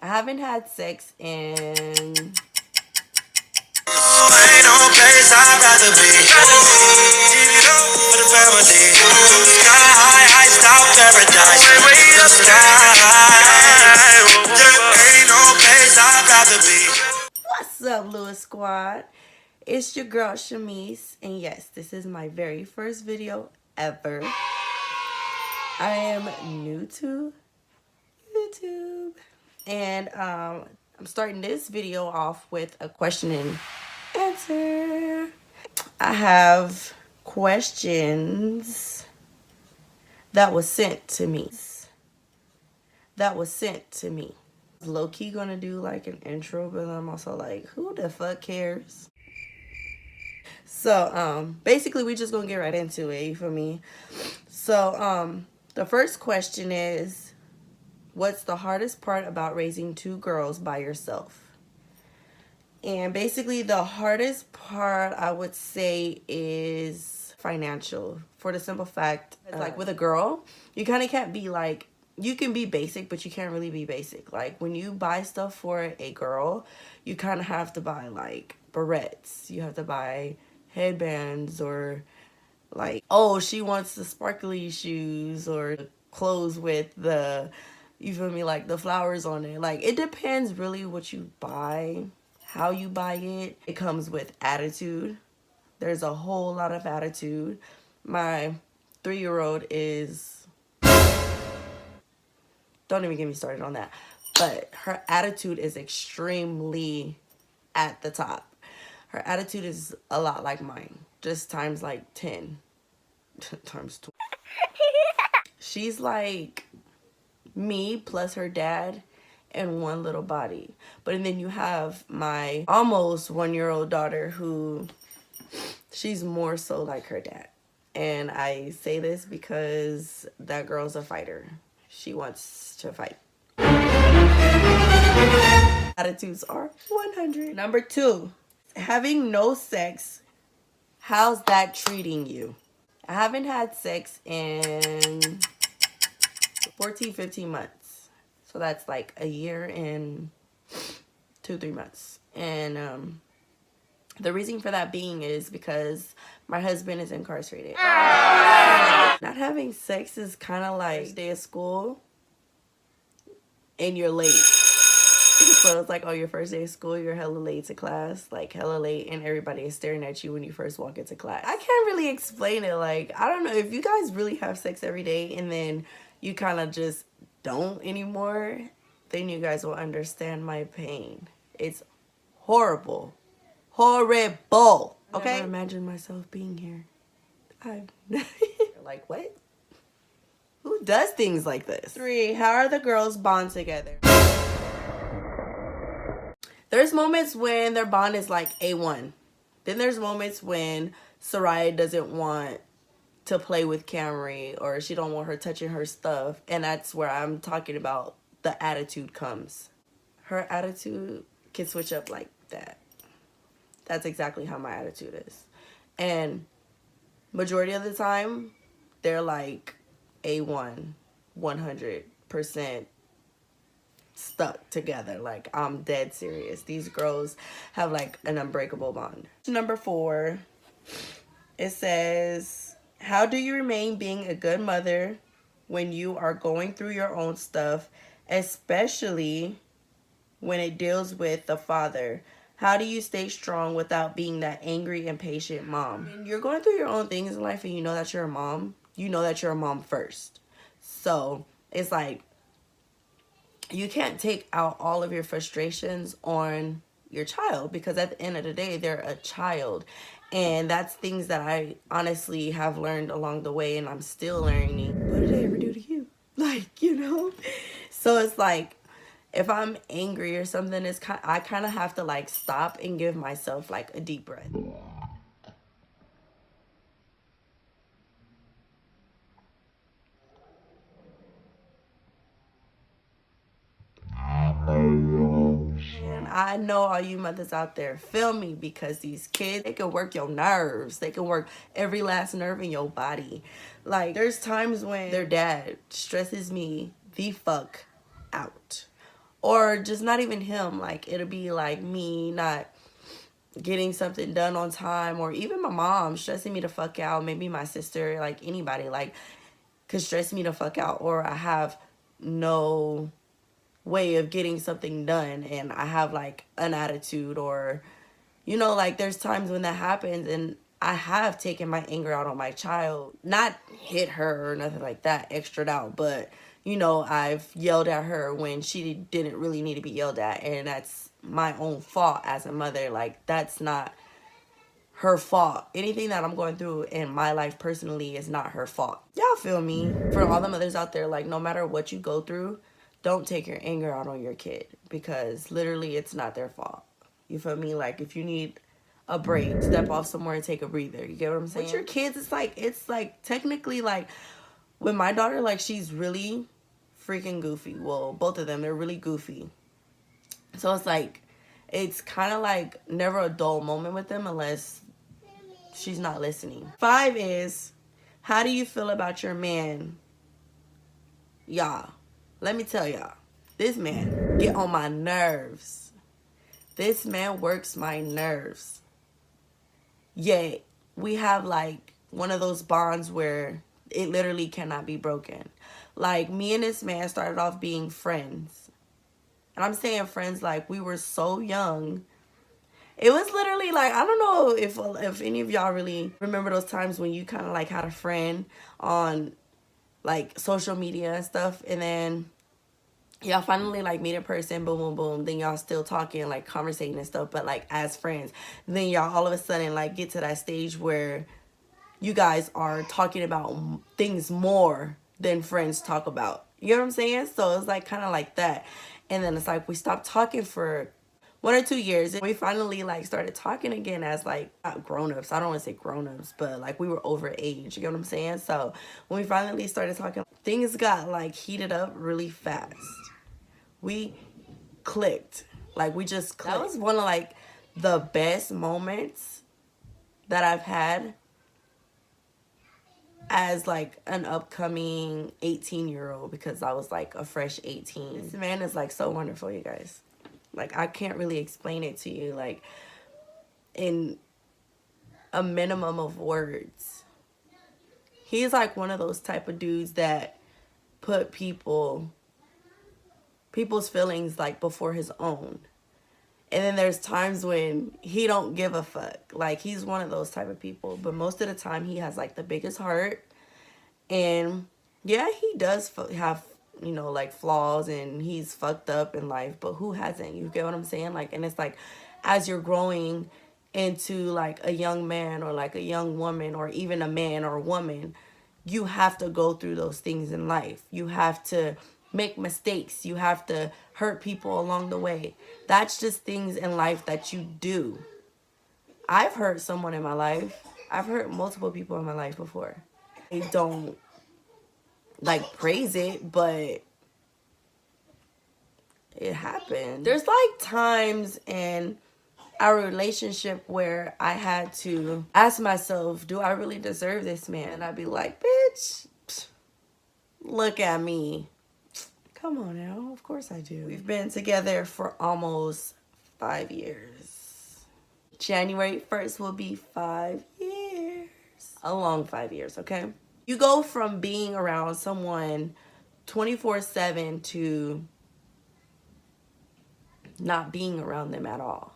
I haven't had sex in... Ain't no place I'd rather be. Give it up for the family. Sky high, iced out paradise. The sky. There ain't no place I'd rather be. What's up, Lewis Squad? It's your girl, Shamise. And yes, this is my very first video ever. I am new to YouTube. And I'm starting this video off with a question and answer. I have questions that was sent to me. Low-key gonna do like an intro, but I'm also like, who the fuck cares? So basically we just gonna get right into it, you feel me? So the first question is, what's the hardest part about raising two girls by yourself? And basically the hardest part I would say is financial, for the simple fact, like with a girl, you kind of can't be like, you can be basic, but you can't really be basic. Like when you buy stuff for a girl, you kind of have to buy like barrettes, you have to buy headbands, or like, oh, she wants the sparkly shoes or clothes with the, you feel me, like the flowers on it. Like it depends really what you buy, how you buy it. It comes with attitude. There's a whole lot of attitude. My 3-year-old is, don't even get me started on that, but her attitude is extremely at the top. Her attitude is a lot like mine, just times like 10 times 2. She's like me plus her dad in one little body. But then you have my almost 1-year-old daughter who, she's more so like her dad. And I say this because that girl's a fighter. She wants to fight. Attitudes are 100. Number 2, having no sex. How's that treating you? I haven't had sex in 14, 15 months. So that's like a year and 2-3 months. And the reason for that being is because my husband is incarcerated. Not having sex is kind of like first day of school and you're late. So it's like, oh, your first day of school, you're hella late to class, like hella late, and everybody is staring at you when you first walk into class. I can't really explain it. Like, I don't know, if you guys really have sex every day and then you kind of just don't anymore, then you guys will understand my pain. It's horrible. Horrible. Okay? I never imagined myself being here. Like, what? Who does things like this? 3, how are the girls bond together? There's moments when their bond is like A1. Then there's moments when Soraya doesn't want to play with Camry, or she don't want her touching her stuff. And that's where I'm talking about the attitude comes. Her attitude can switch up like that. That's exactly how my attitude is. And majority of the time, they're like A1, 100% stuck together. Like, I'm dead serious. These girls have like an unbreakable bond. Number 4, it says, how do you remain being a good mother when you are going through your own stuff, especially when it deals with the father? How do you stay strong without being that angry, impatient mom? When you're going through your own things in life and you know that you're a mom, you know that you're a mom first. So it's like, you can't take out all of your frustrations on your child, because at the end of the day, they're a child. And that's things that I honestly have learned along the way, and I'm still learning. What did I ever do to you? Like, you know? So it's like, if I'm angry or something, I kind of have to like stop and give myself like a deep breath. And I know all you mothers out there, feel me, because these kids, they can work your nerves. They can work every last nerve in your body. Like, there's times when their dad stresses me the fuck out. Or just not even him. Like, it'll be like me not getting something done on time, or even my mom stressing me the fuck out, maybe my sister, like anybody, like, could stress me the fuck out, or I have no way of getting something done and I have like an attitude, or you know, like there's times when that happens, and I have taken my anger out on my child, not hit her or nothing like that, extra'd out, but you know, I've yelled at her when she didn't really need to be yelled at, and that's my own fault as a mother. Like, that's not her fault. Anything that I'm going through in my life personally is not her fault. Y'all feel me? For all the mothers out there, like, no matter what you go through, don't take your anger out on your kid, because literally it's not their fault. You feel me? Like, if you need a break, step off somewhere and take a breather. You get what I'm saying? With your kids, it's like technically, like, with my daughter, like, she's really freaking goofy. Well, both of them, they're really goofy. So it's like, it's kind of like never a dull moment with them unless she's not listening. 5 is, how do you feel about your man? Y'all, let me tell y'all, this man get on my nerves. This man works my nerves. Yet, we have like one of those bonds where it literally cannot be broken. Like, me and this man started off being friends. And I'm saying friends like we were so young. It was literally like, I don't know if any of y'all really remember those times when you kind of like had a friend on like social media and stuff, and then y'all finally like meet in person, boom, boom, boom. Then y'all still talking, like conversating and stuff, but like as friends. Then y'all all of a sudden like get to that stage where you guys are talking about things more than friends talk about. You know what I'm saying? So it's like kind of like that. And then it's like we stopped talking for 1 or 2 years. And we finally like started talking again as like, not grown-ups. I don't want to say grown-ups, but like we were over age. You know what I'm saying? So when we finally started talking, things got like heated up really fast. We clicked. Like, we just clicked. That was one of like the best moments that I've had as like an upcoming 18-year-old, because I was like a fresh 18. This man is like so wonderful, you guys. Like, I can't really explain it to you like in a minimum of words. He's like one of those type of dudes that put people's feelings like before his own. And then there's times when he don't give a fuck. Like, he's one of those type of people. But most of the time, he has, like, the biggest heart. And, yeah, he does have, you know, like, flaws. And he's fucked up in life. But who hasn't? You get what I'm saying? Like, and it's like, as you're growing into, like, a young man or, like, a young woman or even a man or a woman, you have to go through those things in life. You have to make mistakes. You have to hurt people along the way. That's just things in life that you do. I've hurt someone in my life. I've hurt multiple people in my life before. I don't like praise it, but it happened. There's like times in our relationship where I had to ask myself, do I really deserve this man? And I'd be like, bitch, look at me. Come on now, of course I do. We've been together for almost 5 years. January 1st will be 5 years. A long 5 years, okay? You go from being around someone 24/7 to not being around them at all.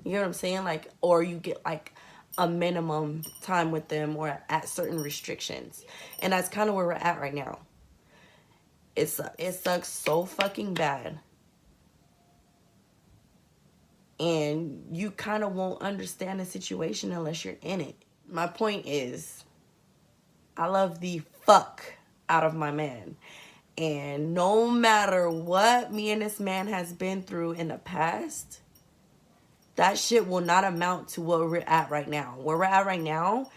You know what I'm saying? Like, or you get like a minimum time with them or at certain restrictions. And that's kind of where we're at right now. It sucks so fucking bad. And you kind of won't understand the situation unless you're in it. My point is, I love the fuck out of my man. And no matter what me and this man has been through in the past, that shit will not amount to where we're at right now. Where we're at right now,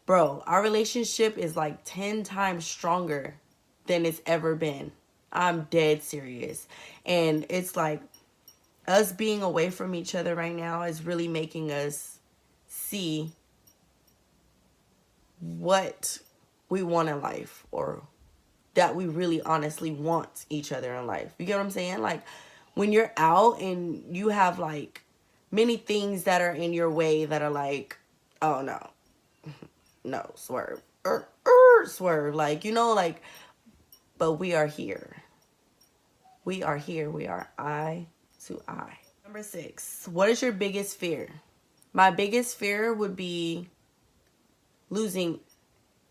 bro, our relationship is like 10 times stronger than it's ever been. I'm dead serious. And it's like us being away from each other right now is really making us see what we want in life or that we really honestly want each other in life. You get what I'm saying? Like, when you're out and you have like many things that are in your way that are like, oh no, no, swerve, swerve, like, you know, like, but we are here. We are here. We are eye to eye. Number 6, what is your biggest fear? My biggest fear would be losing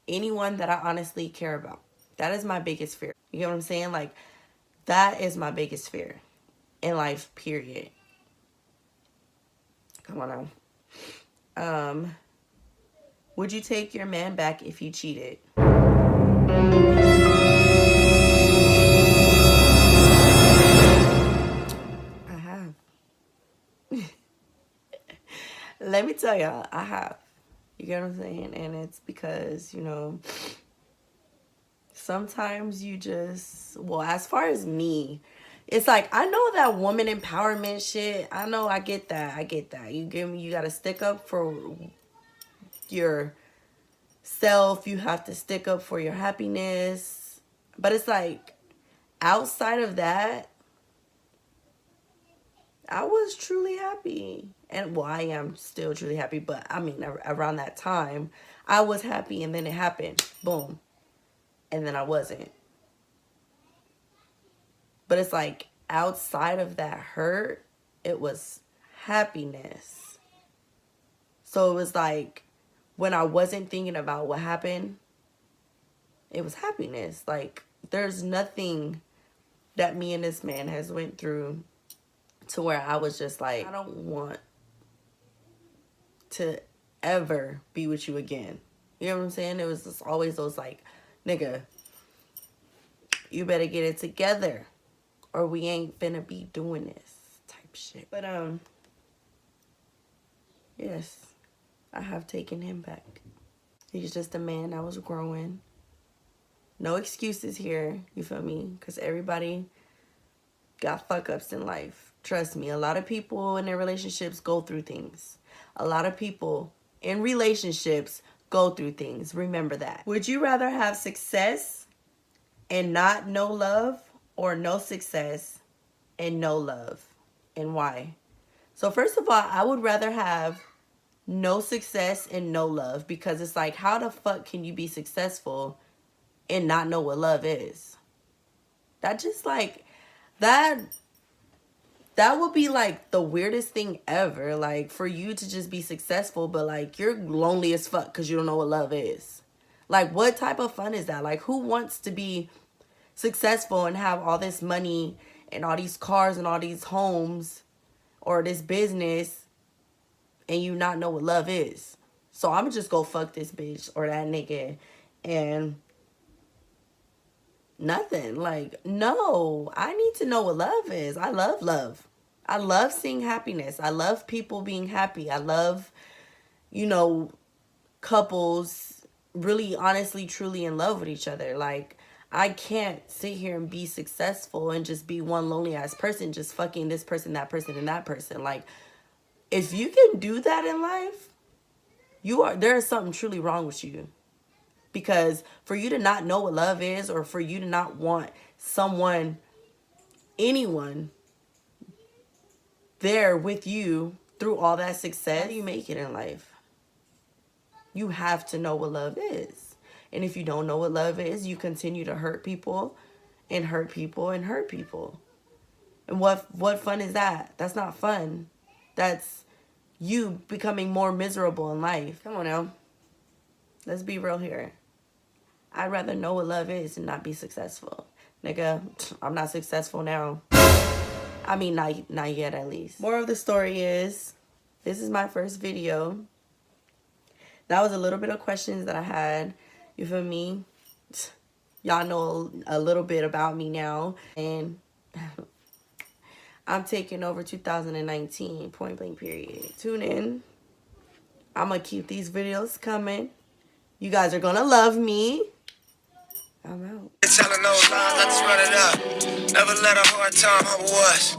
anyone that I honestly care about. That is my biggest fear. You get what I'm saying? Like, that is my biggest fear in life, period. Come on now. Would you take your man back if he cheated? I have. Let me tell y'all, I have. You get what I'm saying? And it's because, you know, sometimes you just, well, as far as me, it's like, I know that woman empowerment shit. I know, I get that. I get that. You gotta stick up for your self. You have to stick up for your happiness. But it's like, outside of that, I was truly happy. And well, I am still truly happy, but I mean, around that time, I was happy, and then it happened. Boom. And then I wasn't. But it's like, outside of that hurt, it was happiness. So it was like, when I wasn't thinking about what happened, it was happiness. Like, there's nothing that me and this man has went through to where I was just like, I don't want to ever be with you again. You know what I'm saying? It was just always those like, nigga, you better get it together or we ain't finna be doing this type shit. But yes, I have taken him back. He's just a man that was growing. No excuses here, you feel me? Because everybody got fuck ups in life. Trust me, a lot of people in their relationships go through things. A lot of people in relationships go through things. Remember that. Would you rather have success and not no love, or no success and no love? And why? So first of all, I would rather have no success and no love, because it's like, how the fuck can you be successful and not know what love is? That just like, that would be like the weirdest thing ever. Like, for you to just be successful, but like you're lonely as fuck because you don't know what love is. Like, what type of fun is that? Like, who wants to be successful and have all this money and all these cars and all these homes or this business and you not know what love is? So I'm just go fuck this bitch or that nigga and nothing. Like, no, I need to know what love is. I love love. I love seeing happiness. I love people being happy. I love, you know, couples really honestly, truly in love with each other. Like, I can't sit here and be successful and just be one lonely ass person, just fucking this person, that person, and that person. Like, if you can do that in life, there is something truly wrong with you. Because for you to not know what love is, or for you to not want someone, anyone, there with you through all that success, how do you make it in life? You have to know what love is. And if you don't know what love is, you continue to hurt people and hurt people and hurt people. And what fun is that? That's not fun. That's you becoming more miserable in life. Come on now. Let's be real here. I'd rather know what love is and not be successful. Nigga, I'm not successful now. I mean, not yet at least. More of the story is, this is my first video. That was a little bit of questions that I had. You feel me? Y'all know a little bit about me now. And I'm taking over 2019, point blank period. Tune in. I'm going to keep these videos coming. You guys are going to love me. I'm out. Telling those lies, let's run it up. Never let a hard time humble us.